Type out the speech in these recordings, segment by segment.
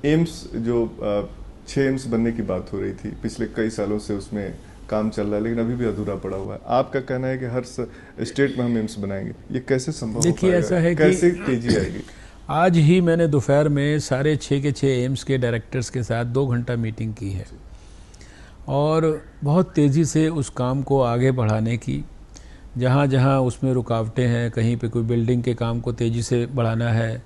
AIIMS जो 6 AIIMS बनने की बात हो रही थी, पिछले कई सालों से उसमें काम चल रहा है, लेकिन अभी भी अधूरा पड़ा हुआ है। आपका कहना है कि हर स्टेट में हम एम्स बनाएंगे, ये कैसे संभव हो देखिए पाएगा, ऐसा है कि कैसे तेजी आएगी? आज ही मैंने दोपहर में सारे 6 के 6 एम्स के डायरेक्टर्स के साथ 2 घंटा मीटिंग की है और बहुत तेज़ी से उस काम को आगे बढ़ाने की, जहाँ जहाँ उसमें रुकावटें हैं, कहीं पे कोई बिल्डिंग के काम को तेज़ी से बढ़ाना है,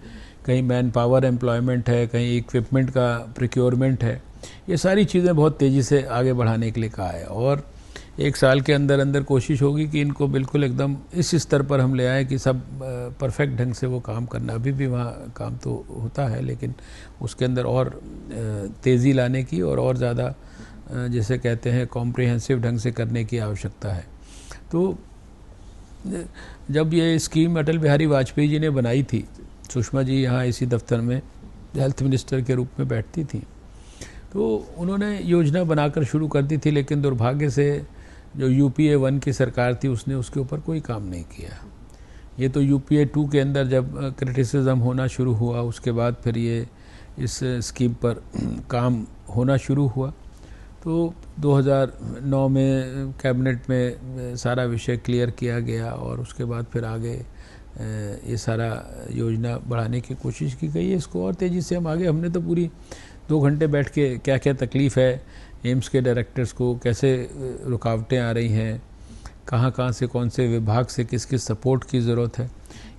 कहीं मैन पावर एम्प्लॉयमेंट है, कहीं इक्विपमेंट का प्रिक्योरमेंट है, ये सारी चीज़ें बहुत तेज़ी से आगे बढ़ाने के लिए कहा है। और 1 साल के अंदर अंदर कोशिश होगी कि इनको बिल्कुल एकदम इस स्तर पर हम ले आए कि सब परफेक्ट ढंग से वो काम करना। अभी भी वहाँ काम तो होता है, लेकिन उसके अंदर और तेज़ी लाने की और ज़्यादा जैसे कहते हैं कॉम्प्रिहेंसिव ढंग से करने की आवश्यकता है। तो जब ये स्कीम अटल बिहारी वाजपेयी जी ने बनाई थी, सुषमा जी यहाँ इसी दफ्तर में हेल्थ मिनिस्टर के रूप में बैठती थी, तो उन्होंने योजना बनाकर शुरू कर दी थी, लेकिन दुर्भाग्य से जो यूपीए 1 की सरकार थी उसने उसके ऊपर कोई काम नहीं किया। ये तो यूपीए 2 के अंदर जब क्रिटिसिज्म होना शुरू हुआ, उसके बाद फिर ये इस स्कीम पर काम होना शुरू हुआ। तो 2009 में कैबिनेट में सारा विषय क्लियर किया गया और उसके बाद फिर आगे ये सारा योजना बढ़ाने की कोशिश की गई है। इसको और तेज़ी से हम आगे, हमने तो पूरी 2 घंटे बैठ के क्या क्या तकलीफ़ है एम्स के डायरेक्टर्स को, कैसे रुकावटें आ रही हैं, कहाँ कहाँ से कौन से विभाग से किस किस सपोर्ट की ज़रूरत है,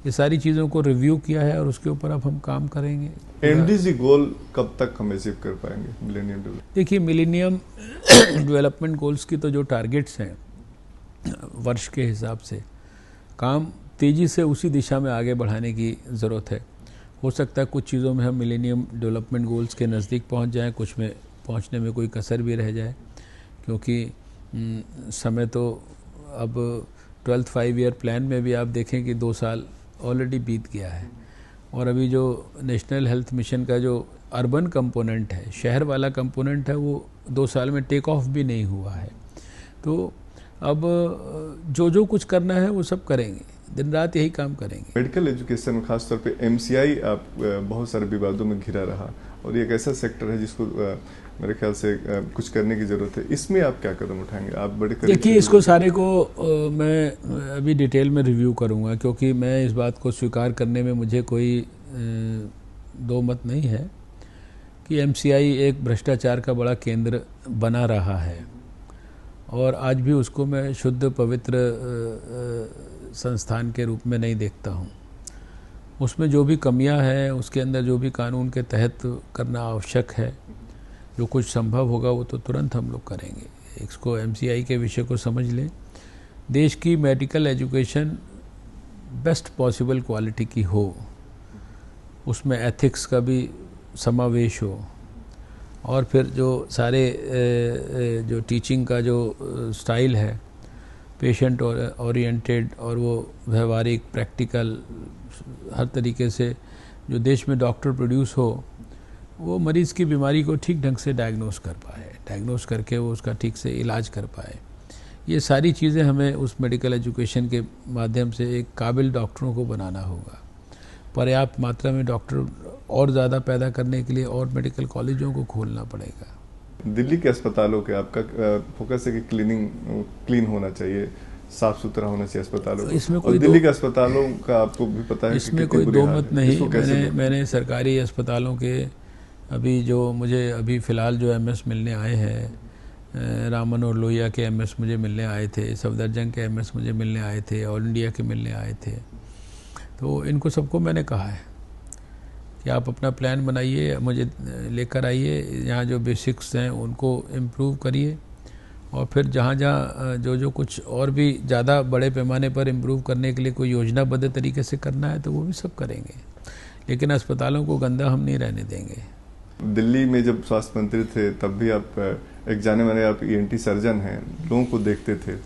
ये सारी चीज़ों को रिव्यू किया है और उसके ऊपर अब हम काम करेंगे। एमडीजी गोल कब तक हम अचीव कर पाएंगे, मिलेनियम डेवलपमेंट? देखिए, मिलेनियम डेवलपमेंट गोल्स की तो जो टारगेट्स हैं वर्ष के हिसाब से, काम तेज़ी से उसी दिशा में आगे बढ़ाने की ज़रूरत है। हो सकता है कुछ चीज़ों में हम मिलेनियम डेवलपमेंट गोल्स के नज़दीक पहुंच जाएं, कुछ में पहुंचने में कोई कसर भी रह जाए, क्योंकि समय तो अब 12th 5 ईयर प्लान में भी आप देखें कि 2 साल ऑलरेडी बीत गया है और अभी जो नेशनल हेल्थ मिशन का जो अर्बन कंपोनेंट है, शहर वाला कंपोनेंट है, वो 2 साल में टेक ऑफ भी नहीं हुआ है। तो अब जो कुछ करना है वो सब करेंगे, दिन रात यही काम करेंगे। मेडिकल एजुकेशन में खासतौर पे एमसीआई आप बहुत सारे विवादों में घिरा रहा और ये एक ऐसा सेक्टर है जिसको मेरे ख्याल से कुछ करने की ज़रूरत है। इसमें आप क्या कदम उठाएंगे? आप बड़े देखिए, इसको सारे को मैं अभी डिटेल में रिव्यू करूंगा, क्योंकि मैं इस बात को स्वीकार करने में मुझे कोई दो मत नहीं है कि एमसीआई एक भ्रष्टाचार का बड़ा केंद्र बना रहा है और आज भी उसको मैं शुद्ध पवित्र संस्थान के रूप में नहीं देखता हूँ। उसमें जो भी कमियां हैं, उसके अंदर जो भी कानून के तहत करना आवश्यक है, जो कुछ संभव होगा वो तो तुरंत हम लोग करेंगे। इसको एमसीआई के विषय को समझ लें। देश की medical education best possible quality की हो, उसमें एथिक्स का भी समावेश हो और फिर जो सारे जो टीचिंग का जो स्टाइल है पेशेंट ओरिएंटेड और वो व्यवहारिक प्रैक्टिकल हर तरीके से जो देश में डॉक्टर प्रोड्यूस हो, वो मरीज़ की बीमारी को ठीक ढंग से डायग्नोस कर पाए, डायग्नोस करके वो उसका ठीक से इलाज कर पाए। ये सारी चीज़ें हमें उस मेडिकल एजुकेशन के माध्यम से एक काबिल डॉक्टरों को बनाना होगा। पर्याप्त मात्रा में डॉक्टर और ज़्यादा पैदा करने के लिए और मेडिकल कॉलेजों को खोलना पड़ेगा। दिल्ली के अस्पतालों के आपका फोकस है कि क्लीन होना चाहिए, साफ सुथरा होना चाहिए अस्पतालों इसमें और दिल्ली के अस्पतालों का आपको भी पता है इसमें कोई दो मत नहीं। मैंने सरकारी अस्पतालों के अभी जो मुझे अभी फ़िलहाल जो एमएस मिलने आए हैं, रामन और लोहिया के एमएस मुझे मिलने आए थे, सफदरजंग के एमएस मुझे मिलने आए थे, ऑल इंडिया के मिलने आए थे, तो इनको सबको मैंने कहा है कि आप अपना प्लान बनाइए, मुझे लेकर आइए, यहाँ जो बेसिक्स हैं उनको इम्प्रूव करिए और फिर जहाँ जहाँ जो कुछ और भी ज़्यादा बड़े पैमाने पर इम्प्रूव करने के लिए कोई योजनाबद्ध तरीके से करना है तो वो भी सब करेंगे, लेकिन अस्पतालों को गंदा हम नहीं रहने देंगे। दिल्ली में जब स्वास्थ्य मंत्री थे तब भी आप एक जाने माने आप ईएनटी सर्जन हैं, लोगों को देखते थे,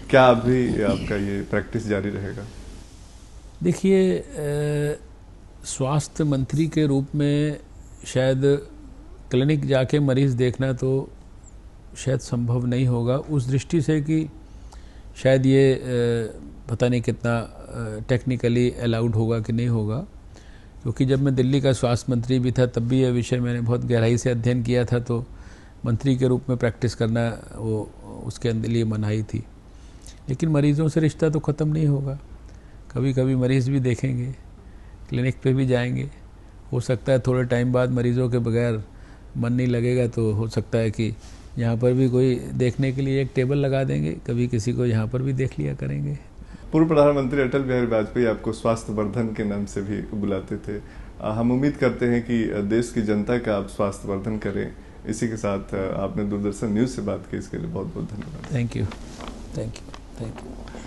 क्या अभी आपका ये प्रैक्टिस जारी रहेगा? देखिए, स्वास्थ्य मंत्री के रूप में शायद क्लिनिक जाके मरीज़ देखना तो शायद संभव नहीं होगा, उस दृष्टि से कि शायद ये पता नहीं कितना टेक्निकली अलाउड होगा कि नहीं होगा, क्योंकि जब मैं दिल्ली का स्वास्थ्य मंत्री भी था तब भी यह विषय मैंने बहुत गहराई से अध्ययन किया था, तो मंत्री के रूप में प्रैक्टिस करना वो उसके लिए मनाही थी। लेकिन मरीज़ों से रिश्ता तो ख़त्म नहीं होगा, कभी कभी मरीज़ भी देखेंगे, क्लिनिक पे भी जाएंगे। हो सकता है थोड़े टाइम बाद मरीज़ों के बगैर मन नहीं लगेगा, तो हो सकता है कि यहाँ पर भी कोई देखने के लिए एक टेबल लगा देंगे, कभी किसी को यहाँ पर भी देख लिया करेंगे। पूर्व प्रधानमंत्री अटल बिहारी वाजपेयी आपको स्वास्थ्य वर्धन के नाम से भी बुलाते थे। हम उम्मीद करते हैं कि देश की जनता का आप स्वास्थ्य वर्धन करें। इसी के साथ आपने दूरदर्शन न्यूज़ से बात की, इसके लिए बहुत बहुत धन्यवाद। Thank you, thank you, thank you.